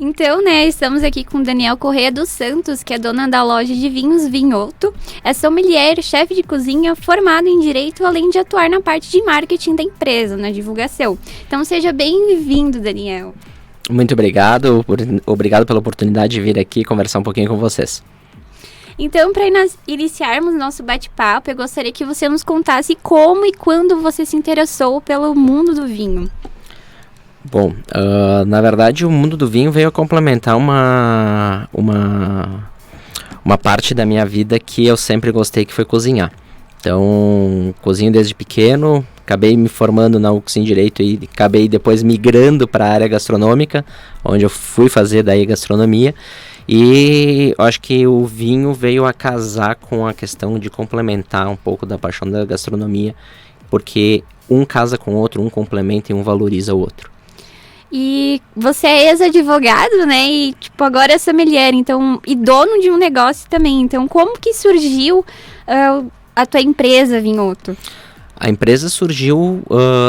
Então, né, estamos aqui com Daniel Correia dos Santos, que é dona da loja de vinhos Vinhoto, é sommelier, chefe de cozinha, formado em Direito, além de atuar na parte de marketing da empresa, na divulgação. Então, seja bem-vindo, Daniel. Muito obrigado, obrigado pela oportunidade de vir aqui conversar um pouquinho com vocês. Então, para iniciarmos nosso bate-papo, eu gostaria que você nos contasse como e quando você se interessou pelo mundo do vinho. Bom, na verdade o mundo do vinho veio a complementar uma parte da minha vida que eu sempre gostei, que foi cozinhar. Então, cozinho desde pequeno, acabei me formando na UFSC em Direito e acabei depois migrando para a área gastronômica, onde eu fui fazer daí gastronomia. E eu acho que o vinho veio a casar com a questão de complementar um pouco da paixão da gastronomia, porque um casa com o outro, um complementa e um valoriza o outro. E você é ex-advogado, né? E, agora é sommelier, então, e dono de um negócio também. Então, como que surgiu a tua empresa, Vinhoto? A empresa surgiu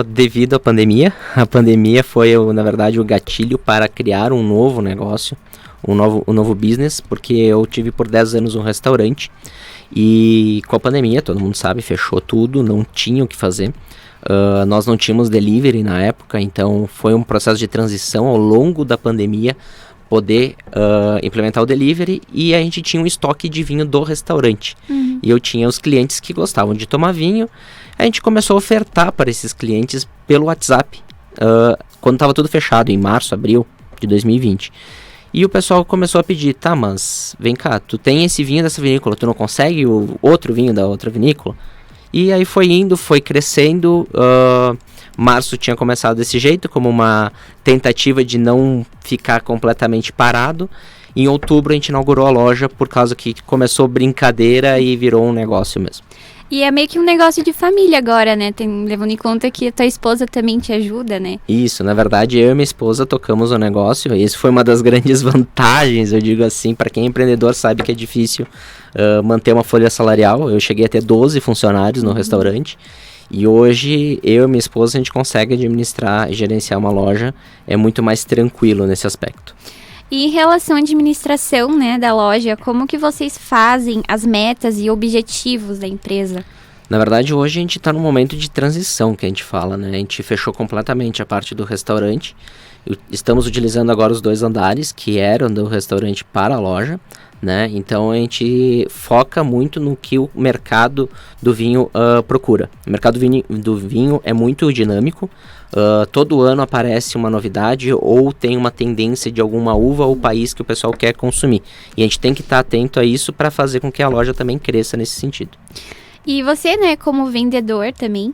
devido à pandemia. A pandemia foi, na verdade, o gatilho para criar um novo negócio, um novo business, porque eu tive por 10 anos um restaurante e com a pandemia, todo mundo sabe, fechou tudo, não tinha o que fazer. Nós não tínhamos delivery na época, então foi um processo de transição ao longo da pandemia poder implementar o delivery, e a gente tinha um estoque de vinho do restaurante. E eu tinha os clientes que gostavam de tomar vinho, a gente começou a ofertar para esses clientes pelo WhatsApp, quando estava tudo fechado, em março, abril de 2020. E o pessoal começou a pedir, tá, mas vem cá, tu tem esse vinho dessa vinícola, tu não consegue o outro vinho da outra vinícola? E aí foi indo, foi crescendo. Março tinha começado desse jeito, como uma tentativa de não ficar completamente parado. Em outubro a gente inaugurou a loja, por causa que começou brincadeira e virou um negócio mesmo. E é meio que um negócio de família agora, né? Levando em conta que a tua esposa também te ajuda, né? Isso, na verdade eu e minha esposa tocamos o negócio. E isso foi uma das grandes vantagens, eu digo assim, para quem é empreendedor sabe que é difícil manter uma folha salarial. Eu cheguei a ter 12 funcionários no restaurante. E hoje eu e minha esposa a gente consegue administrar e gerenciar uma loja. É muito mais tranquilo nesse aspecto. E em relação à administração, né, da loja, como que vocês fazem as metas e objetivos da empresa? Na verdade, hoje a gente está num momento de transição, que a gente fala, né? A gente fechou completamente a parte do restaurante. Estamos utilizando agora os 2 andares, que eram do restaurante para a loja, né? Então a gente foca muito no que o mercado do vinho procura. O mercado do vinho é muito dinâmico. Todo ano aparece uma novidade ou tem uma tendência de alguma uva ou país que o pessoal quer consumir. E a gente tem que estar atento a isso para fazer com que a loja também cresça nesse sentido. E você, né, como vendedor também,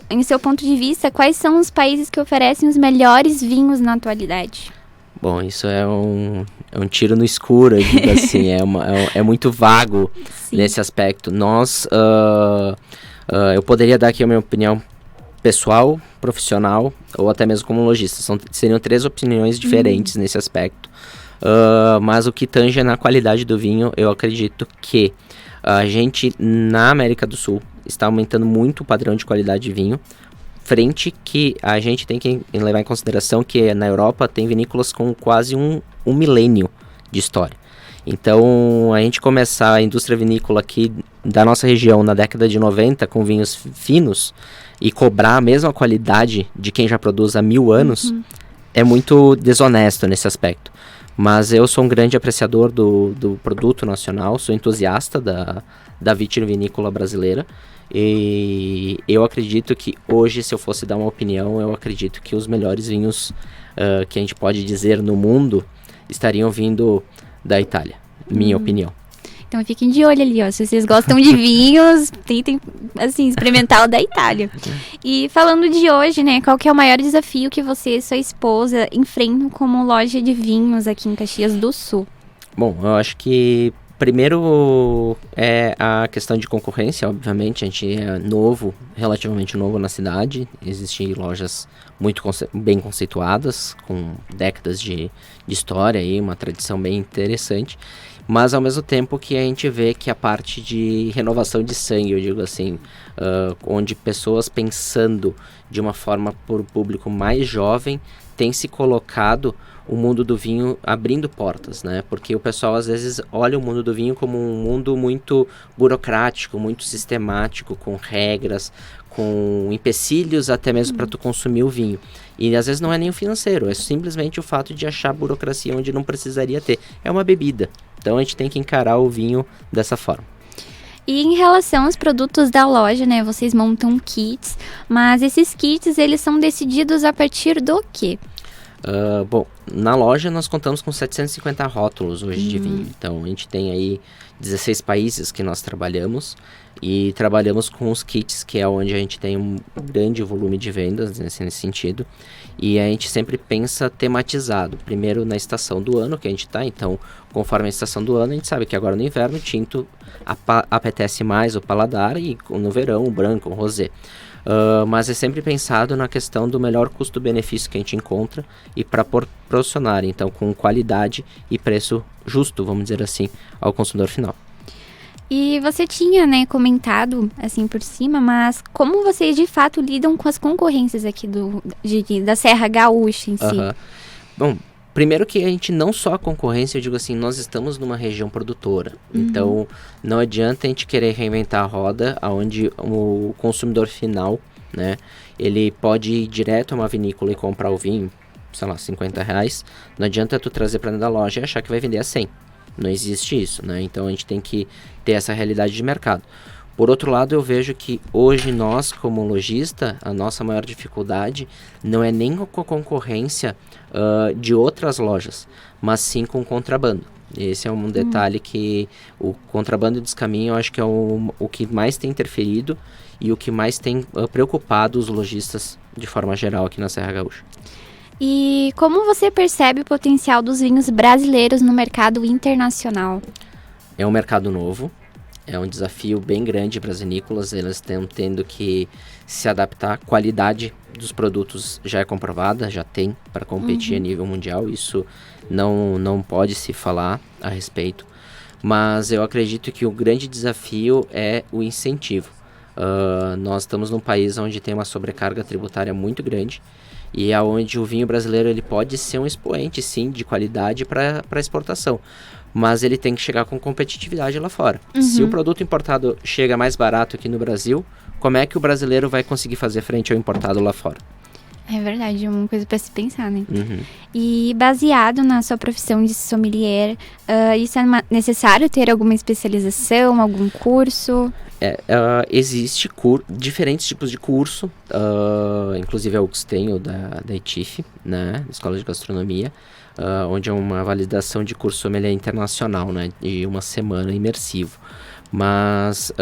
em seu ponto de vista, quais são os países que oferecem os melhores vinhos na atualidade? Bom, isso é um tiro no escuro, eu digo assim, é muito vago. Sim. Nesse aspecto. Eu poderia dar aqui a minha opinião pessoal, profissional ou até mesmo como lojista. Seriam 3 opiniões diferentes nesse aspecto. Mas o que tange na qualidade do vinho, eu acredito que a gente na América do Sul está aumentando muito o padrão de qualidade de vinho, frente que a gente tem que levar em consideração que na Europa tem vinícolas com quase um milênio de história. Então, a gente começar a indústria vinícola aqui da nossa região na década de 90 com vinhos finos e cobrar a mesma qualidade de quem já produz há 1000 anos é muito desonesto nesse aspecto. Mas eu sou um grande apreciador do produto nacional, sou entusiasta da vitivinícola brasileira. E eu acredito que hoje, se eu fosse dar uma opinião, eu acredito que os melhores vinhos que a gente pode dizer no mundo estariam vindo da Itália, minha opinião. Então fiquem de olho ali, ó. Se vocês gostam de vinhos, tentem, assim, experimentar o da Itália. E falando de hoje, né, qual que é o maior desafio que você e sua esposa enfrentam como loja de vinhos aqui em Caxias do Sul? Bom, eu acho que primeiro é a questão de concorrência, obviamente. A gente é novo, relativamente novo na cidade. Existem lojas muito bem conceituadas, com décadas de história e uma tradição bem interessante. Mas ao mesmo tempo que a gente vê que a parte de renovação de sangue, eu digo assim, onde pessoas pensando de uma forma para o público mais jovem têm se colocado o mundo do vinho abrindo portas, né? Porque o pessoal às vezes olha o mundo do vinho como um mundo muito burocrático, muito sistemático, com regras, com empecilhos até mesmo para tu consumir o vinho. E às vezes não é nem o financeiro, é simplesmente o fato de achar burocracia onde não precisaria ter. É uma bebida, então a gente tem que encarar o vinho dessa forma. E em relação aos produtos da loja, né, vocês montam kits, mas esses kits, eles são decididos a partir do quê? Bom, na loja nós contamos com 750 rótulos hoje de vinho, então a gente tem aí 16 países que nós trabalhamos e trabalhamos com os kits, que é onde a gente tem um grande volume de vendas nesse sentido, e a gente sempre pensa tematizado, primeiro na estação do ano que a gente está, então conforme a estação do ano a gente sabe que agora no inverno o tinto apetece mais o paladar e no verão o branco, o rosé. Mas é sempre pensado na questão do melhor custo-benefício que a gente encontra e para proporcionar, então, com qualidade e preço justo, vamos dizer assim, ao consumidor final. E você tinha, né, comentado, assim, por cima, mas como vocês, de fato, lidam com as concorrências aqui da Serra Gaúcha em si? Bom, primeiro que a gente não só a concorrência, eu digo assim, nós estamos numa região produtora. Então, não adianta a gente querer reinventar a roda, onde o consumidor final, né, ele pode ir direto a uma vinícola e comprar o vinho, sei lá, R$50. Não adianta tu trazer para dentro da loja e achar que vai vender a 100. Não existe isso, né? Então, a gente tem que ter essa realidade de mercado. Por outro lado, eu vejo que hoje nós, como lojista, a nossa maior dificuldade não é nem com a concorrência de outras lojas, mas sim com o contrabando. Esse é um detalhe que o contrabando e descaminho eu acho que é o que mais tem interferido e o que mais tem preocupado os lojistas de forma geral aqui na Serra Gaúcha. E como você percebe o potencial dos vinhos brasileiros no mercado internacional? É um mercado novo. É um desafio bem grande para as vinícolas, elas estão tendo que se adaptar. A qualidade dos produtos já é comprovada, já tem para competir a nível mundial, isso não pode se falar a respeito. Mas eu acredito que o grande desafio é o incentivo. Nós estamos num país onde tem uma sobrecarga tributária muito grande e é onde o vinho brasileiro ele pode ser um expoente, sim, de qualidade para exportação. Mas ele tem que chegar com competitividade lá fora. Se o produto importado chega mais barato aqui no Brasil, como é que o brasileiro vai conseguir fazer frente ao importado lá fora? É verdade, é uma coisa para se pensar, né? E baseado na sua profissão de sommelier, isso é necessário ter alguma especialização, algum curso? Existe diferentes tipos de curso, inclusive a UX tem o da ITIF, né, Escola de Gastronomia, onde é uma validação de curso sommelier internacional, né, de uma semana imersivo. Mas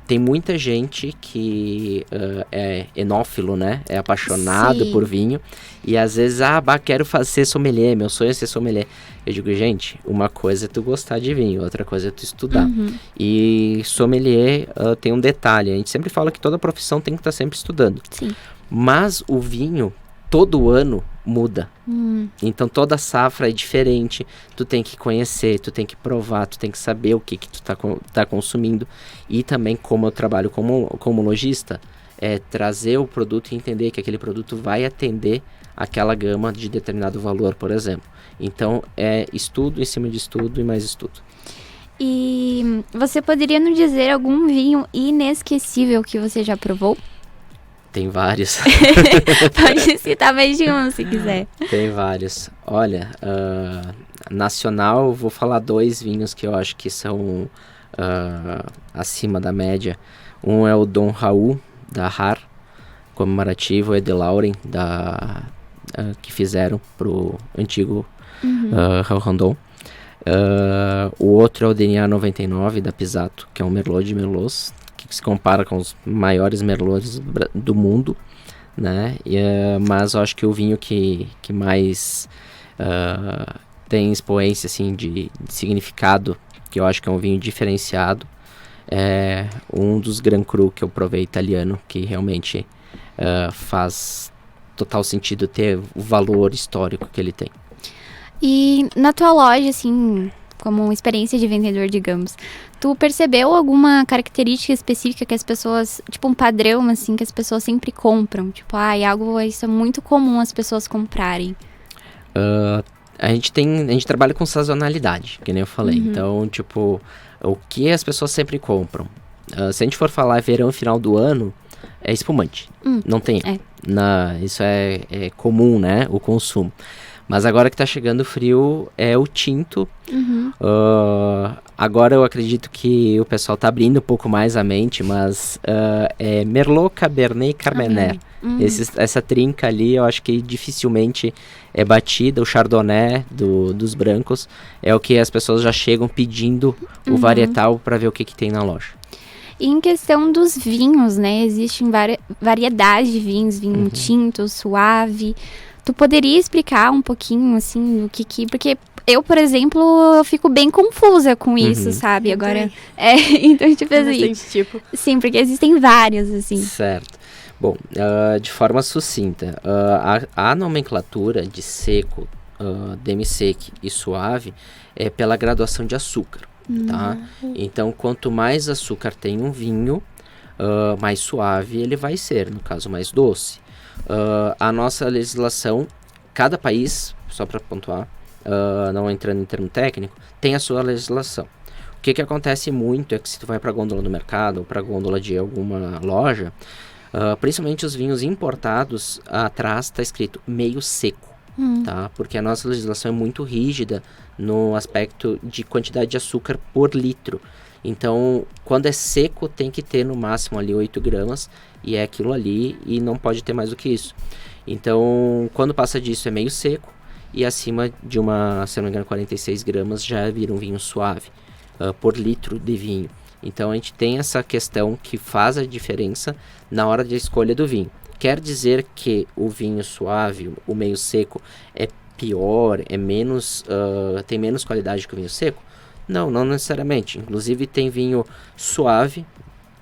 tem muita gente que é enófilo, né, é apaixonado por vinho e às vezes, quero ser sommelier, meu sonho é ser sommelier. Eu digo, gente, uma coisa é tu gostar de vinho, outra coisa é tu estudar. E sommelier tem um detalhe, a gente sempre fala que toda profissão tem que estar sempre estudando. Sim. Mas o vinho, todo ano, muda. Então toda safra é diferente, tu tem que conhecer, tu tem que provar, tu tem que saber o que tu tá consumindo. E também, como eu trabalho como lojista, é trazer o produto e entender que aquele produto vai atender aquela gama de determinado valor, por exemplo. Então é estudo em cima de estudo e mais estudo. E você poderia nos dizer algum vinho inesquecível que você já provou? Tem vários. Pode citar mais de um, se quiser. Tem vários. Olha, nacional, vou falar 2 vinhos que eu acho que são acima da média. Um é o Dom Raul, da RAR, comemorativo, e de Lauren, que fizeram pro antigo Raul Randon. O outro é o DNA 99, da Pisato, que é um Merlot de Merlots, que se compara com os maiores Merlots do mundo, né? Mas eu acho que o vinho que mais tem expoência assim, de significado, que eu acho que é um vinho diferenciado, é um dos Gran Cru que eu provei italiano, que realmente faz total sentido ter o valor histórico que ele tem. E na tua loja, assim, como experiência de vendedor, digamos, tu percebeu alguma característica específica que as pessoas, tipo um padrão, assim, que as pessoas sempre compram? Tipo, isso é muito comum as pessoas comprarem. A gente trabalha com sazonalidade, que nem eu falei. Então, tipo, o que as pessoas sempre compram? Se a gente for falar verão final do ano, é espumante. Não tem. Isso é comum, né? O consumo. Mas agora que tá chegando o frio, é o tinto. Agora eu acredito que o pessoal tá abrindo um pouco mais a mente, mas é Merlot, Cabernet e Carmener. Essa trinca ali, eu acho que dificilmente é batida. O Chardonnay dos brancos é o que as pessoas já chegam pedindo o varietal para ver o que tem na loja. E em questão dos vinhos, né? Existem variedades de vinhos, vinho tinto, suave. Tu poderia explicar um pouquinho, assim, o que... Porque eu, por exemplo, eu fico bem confusa com isso, sabe? Agora, então, tipo assim... Tipo. Sim, porque existem vários, assim. Certo. Bom, de forma sucinta, a nomenclatura de seco, demi-sec e suave é pela graduação de açúcar, tá? Então, quanto mais açúcar tem um vinho, mais suave ele vai ser, no caso, mais doce. A nossa legislação, cada país, só para pontuar, não entrando em termo técnico, tem a sua legislação. O que acontece muito é que se tu vai para a gôndola do mercado ou para a gôndola de alguma loja, principalmente os vinhos importados, atrás está escrito meio seco, tá? Porque a nossa legislação é muito rígida no aspecto de quantidade de açúcar por litro. Então, quando é seco, tem que ter no máximo ali 8 gramas, e é aquilo ali, e não pode ter mais do que isso. Então, quando passa disso é meio seco, e acima de se não me engano, 46 gramas já vira um vinho suave, por litro de vinho. Então, a gente tem essa questão que faz a diferença na hora de escolha do vinho. Quer dizer que o vinho suave, o meio seco, é pior, tem menos qualidade que o vinho seco? Não necessariamente. Inclusive tem vinho suave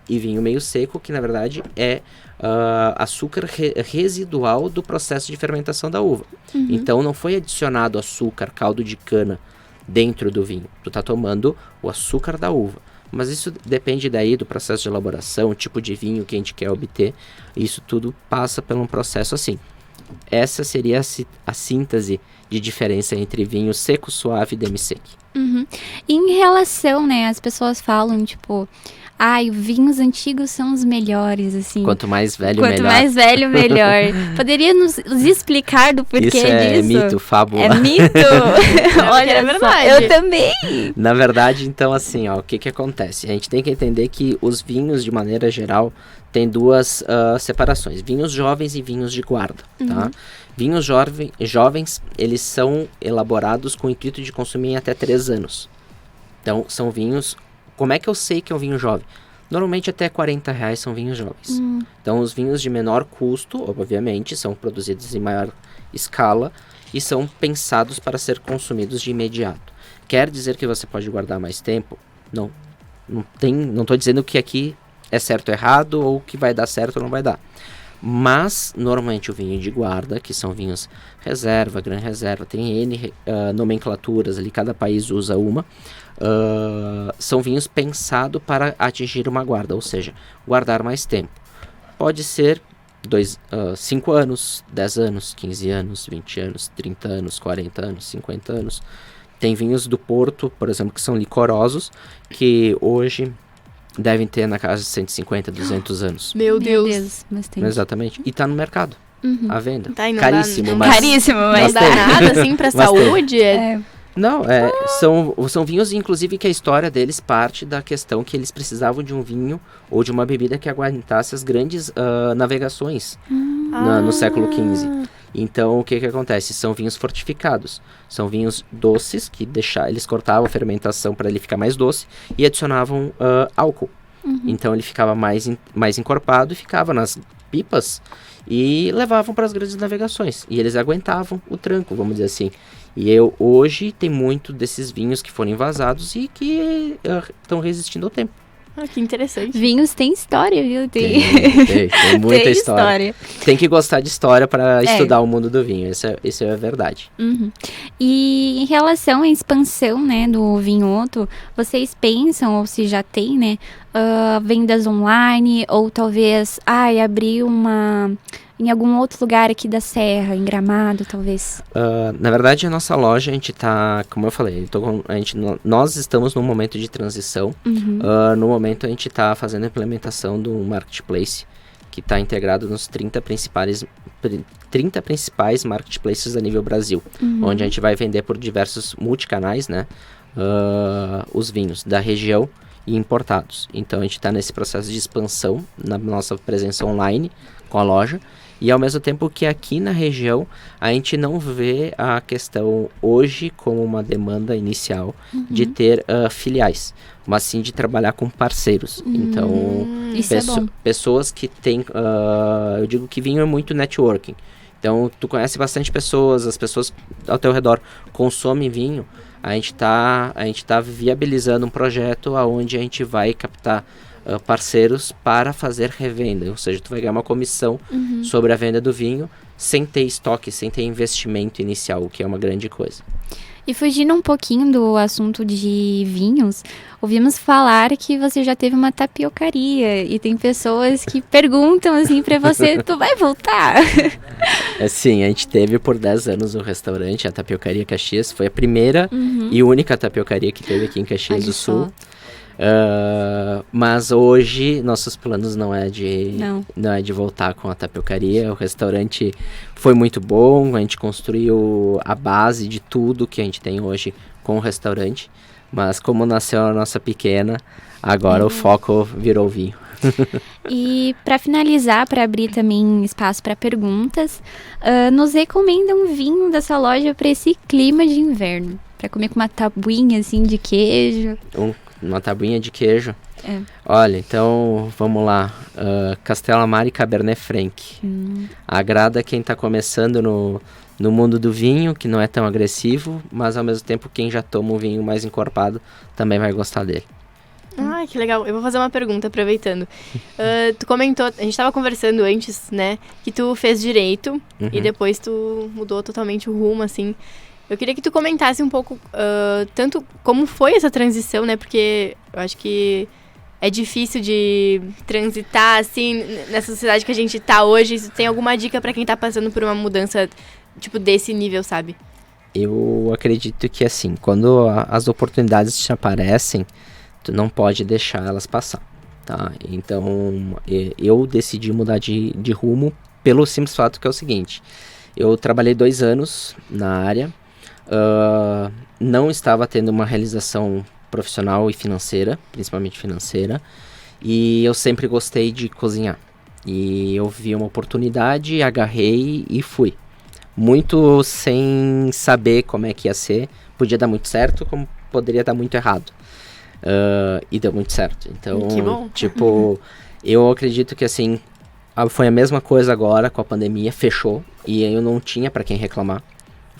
e vinho meio seco, que na verdade é açúcar residual do processo de fermentação da uva. Então não foi adicionado açúcar, caldo de cana dentro do vinho. Tu tá tomando o açúcar da uva. Mas isso depende daí do processo de elaboração, o tipo de vinho que a gente quer obter. Isso tudo passa por um processo assim. Essa seria a síntese de diferença entre vinho seco, suave e demi-sec. E em relação, né, as pessoas falam, tipo... vinhos antigos são os melhores, assim. Quanto mais velho, melhor. Quanto mais velho, melhor. Poderia nos explicar do porquê disso? Isso é mito, fábula. É mito? Olha, é verdade. Eu também. Na verdade, então, assim, o que acontece? A gente tem que entender que os vinhos, de maneira geral, tem duas separações. Vinhos jovens e vinhos de guarda, tá? Vinhos jovens, eles são elaborados com o intuito de consumir em até 3 anos. Então, são vinhos... Como é que eu sei que é um vinho jovem? Normalmente até R$40 são vinhos jovens. Então os vinhos de menor custo, obviamente, são produzidos em maior escala e são pensados para ser consumidos de imediato. Quer dizer que você pode guardar mais tempo? Não estou dizendo que aqui é certo ou errado ou que vai dar certo ou não vai dar. Mas normalmente o vinho de guarda, que são vinhos reserva, gran reserva, tem N nomenclaturas ali, cada país usa uma. São vinhos pensados para atingir uma guarda, ou seja, guardar mais tempo. Pode ser 5 anos, 10 anos, 15 anos, 20 anos, 30 anos, 40 anos, 50 anos. Tem vinhos do Porto, por exemplo, que são licorosos, que hoje devem ter na casa de 150, 200 anos. Meu Deus. Bastante. Exatamente. E está no mercado, à venda. Tá, Caríssimo, Caríssimo, mas não dá nada assim pra saúde? Não, são vinhos, inclusive, que a história deles parte da questão que eles precisavam de um vinho ou de uma bebida que aguentasse as grandes navegações no século XV. Então, o que acontece? São vinhos fortificados. São vinhos doces, que eles cortavam a fermentação para ele ficar mais doce e adicionavam álcool. Então, ele ficava mais encorpado e ficava nas pipas e levavam para as grandes navegações. E eles aguentavam o tranco, vamos dizer assim. E hoje tem muito desses vinhos que foram envasados e que estão resistindo ao tempo. Que interessante. Vinhos tem história, viu? Tem muita tem história. Tem que gostar de história para estudar o mundo do vinho, isso é a verdade. E em relação à expansão, né, do Vinhoto, vocês pensam, ou se já tem, né, vendas online, ou talvez, abrir uma em algum outro lugar aqui da Serra, em Gramado, talvez? Na verdade, a nossa loja, a gente tá, como eu falei, nós estamos num momento de transição. No momento, a gente está fazendo a implementação do marketplace, que está integrado nos 30 principais marketplaces a nível Brasil, onde a gente vai vender por diversos multicanais, né, os vinhos da região e importados. Então, a gente está nesse processo de expansão na nossa presença online com a loja. E ao mesmo tempo que aqui na região a gente não vê a questão hoje como uma demanda inicial de ter filiais, mas sim de trabalhar com parceiros. Então, isso é bom. Pessoas que têm, eu digo que vinho é muito networking. Então, tu conhece bastante pessoas, as pessoas ao teu redor consomem vinho. A gente tá viabilizando um projeto onde a gente vai captar parceiros para fazer revenda, ou seja, tu vai ganhar uma comissão sobre a venda do vinho sem ter estoque, sem ter investimento inicial, o que é uma grande coisa. E fugindo um pouquinho do assunto de vinhos, ouvimos falar que você já teve uma tapiocaria e tem pessoas que perguntam assim pra você, tu vai voltar? Sim, a gente teve por 10 anos o restaurante, a Tapiocaria Caxias, foi a primeira e única tapiocaria que teve aqui em Caxias do Sul. Mas hoje nossos planos não é de voltar com a tapiocaria. O restaurante foi muito bom, a gente construiu a base de tudo que a gente tem hoje com o restaurante, mas como nasceu a nossa pequena, agora o foco virou vinho. E para finalizar, para abrir também espaço para perguntas, nos recomenda um vinho dessa loja para esse clima de inverno, para comer com uma tabuinha assim de queijo. Uma tabuinha de queijo. Olha, então vamos lá. Castelo Amaro e Cabernet Franc. Agrada quem está começando no mundo do vinho, que não é tão agressivo, mas ao mesmo tempo quem já toma um vinho mais encorpado também vai gostar dele. Ai, que legal. Eu vou fazer uma pergunta, aproveitando. Tu comentou, a gente estava conversando antes, né, que tu fez direito e depois tu mudou totalmente o rumo, assim. Eu queria que tu comentasse um pouco, tanto como foi essa transição, né? Porque eu acho que é difícil de transitar, assim, nessa sociedade que a gente tá hoje. Tem alguma dica pra quem tá passando por uma mudança, tipo, desse nível, sabe? Eu acredito que, assim, quando as oportunidades te aparecem, tu não pode deixar elas passar, tá? Então, eu decidi mudar de rumo pelo simples fato que é o seguinte. Eu trabalhei 2 anos na área. Não estava tendo uma realização profissional e financeira, principalmente financeira, e eu sempre gostei de cozinhar. E eu vi uma oportunidade, agarrei e fui. Muito sem saber como é que ia ser. Podia dar muito certo, como poderia dar muito errado. E deu muito certo. Então, que bom. Tipo, eu acredito que assim, foi a mesma coisa agora com a pandemia, fechou, e eu não tinha para quem reclamar.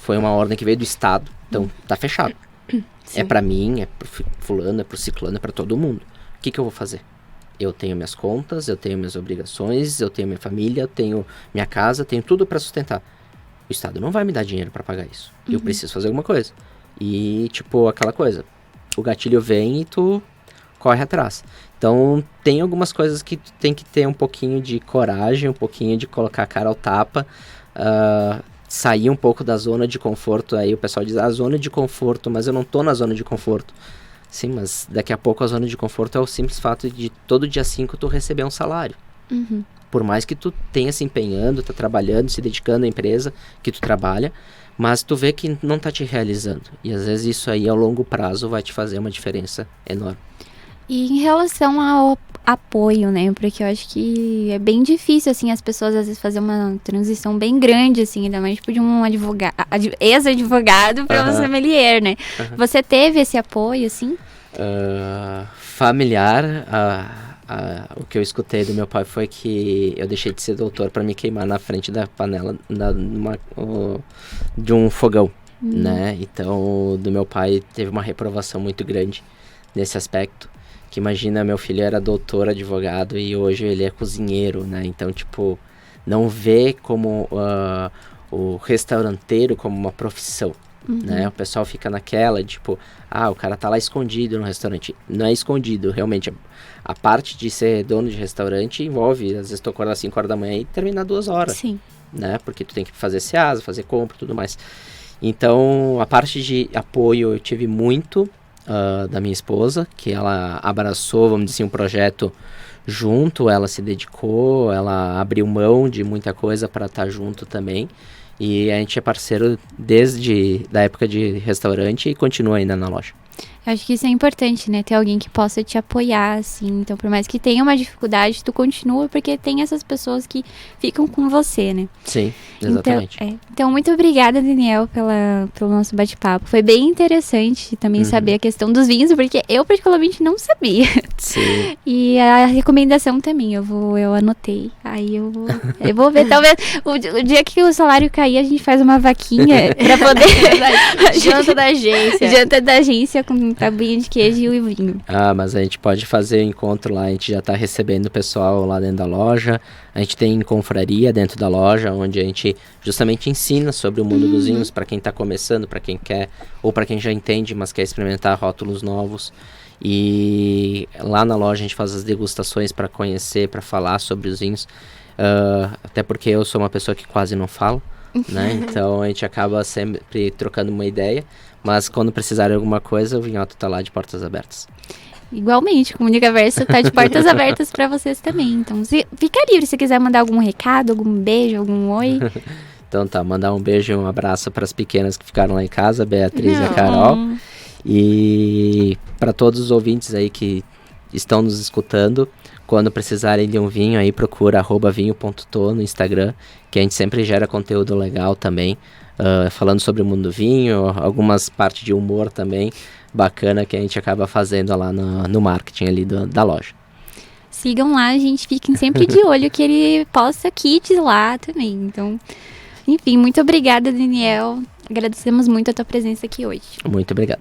Foi uma ordem que veio do Estado, então tá fechado. Sim. É pra mim, é pro fulano, é pro ciclano, é pra todo mundo. O que eu vou fazer? Eu tenho minhas contas, eu tenho minhas obrigações, eu tenho minha família, eu tenho minha casa, tenho tudo pra sustentar. O Estado não vai me dar dinheiro pra pagar isso. Eu preciso fazer alguma coisa. E, tipo, aquela coisa. O gatilho vem e tu corre atrás. Então, tem algumas coisas que tu tem que ter um pouquinho de coragem, um pouquinho de colocar a cara ao tapa, sair um pouco da zona de conforto. Aí o pessoal diz, zona de conforto, mas eu não tô na zona de conforto. Sim, mas daqui a pouco a zona de conforto é o simples fato de todo dia 5 tu receber um salário. Por mais que tu tenha se empenhando, tá trabalhando, se dedicando à empresa que tu trabalha, mas tu vê que não tá te realizando. E às vezes isso aí, ao longo prazo, vai te fazer uma diferença enorme. E em relação ao apoio, né? Porque eu acho que é bem difícil, assim, as pessoas às vezes fazer uma transição bem grande, assim, ainda mais tipo de um ex-advogado para um sommelier, né? Você teve esse apoio, assim? Familiar, o que eu escutei do meu pai foi que eu deixei de ser doutor para me queimar na frente da panela de um fogão, né? Então, do meu pai teve uma reprovação muito grande nesse aspecto. Que imagina, meu filho era doutor, advogado, e hoje ele é cozinheiro, né? Então, tipo, não vê como o restauranteiro como uma profissão. né? O pessoal fica naquela, tipo, o cara tá lá escondido no restaurante. Não é escondido, realmente. A parte de ser dono de restaurante envolve, às vezes tu acorda às 5 horas da manhã e termina 2 horas. Sim. Né? Porque tu tem que fazer SEASA, fazer compra e tudo mais. Então, a parte de apoio eu tive muito da minha esposa, que ela abraçou, vamos dizer assim, um projeto junto, ela se dedicou, ela abriu mão de muita coisa para estar junto também. E a gente é parceiro desde da época de restaurante e continua ainda na loja. Eu acho que isso é importante, né? Ter alguém que possa te apoiar, assim. Então, por mais que tenha uma dificuldade, tu continua, porque tem essas pessoas que ficam com você, né? Sim, exatamente. Então, muito obrigada, Daniel, pelo nosso bate-papo. Foi bem interessante também saber a questão dos vinhos, porque eu particularmente não sabia. Sim. E a recomendação também, eu anotei. Aí eu vou ver, talvez o dia que o salário cair, a gente faz uma vaquinha pra poder... Janta da agência. Janta da agência com tabuinha de queijo e o vinho. Mas a gente pode fazer o encontro lá, a gente já tá recebendo o pessoal lá dentro da loja. A gente tem confraria dentro da loja, onde a gente justamente ensina sobre o mundo dos vinhos para quem tá começando, para quem quer, ou para quem já entende, mas quer experimentar rótulos novos. E lá na loja a gente faz as degustações para conhecer, para falar sobre os vinhos. Até porque eu sou uma pessoa que quase não falo, né? Então a gente acaba sempre trocando uma ideia. Mas quando precisarem de alguma coisa, o Vinhoto tá lá de portas abertas. Igualmente, o Comunicaverso tá de portas abertas para vocês também. Então, fica livre se quiser mandar algum recado, algum beijo, algum oi. Então tá, mandar um beijo e um abraço para as pequenas que ficaram lá em casa, a Beatriz e a Carol. E para todos os ouvintes aí que estão nos escutando, quando precisarem de um vinho aí, procura @vinho.to no Instagram, que a gente sempre gera conteúdo legal também. Falando sobre o mundo do vinho, algumas partes de humor também bacana que a gente acaba fazendo lá no marketing ali da loja. Sigam lá, gente, fiquem sempre de olho que ele posta kits lá também. Então, enfim, muito obrigada, Daniel. Agradecemos muito a tua presença aqui hoje. Muito obrigado.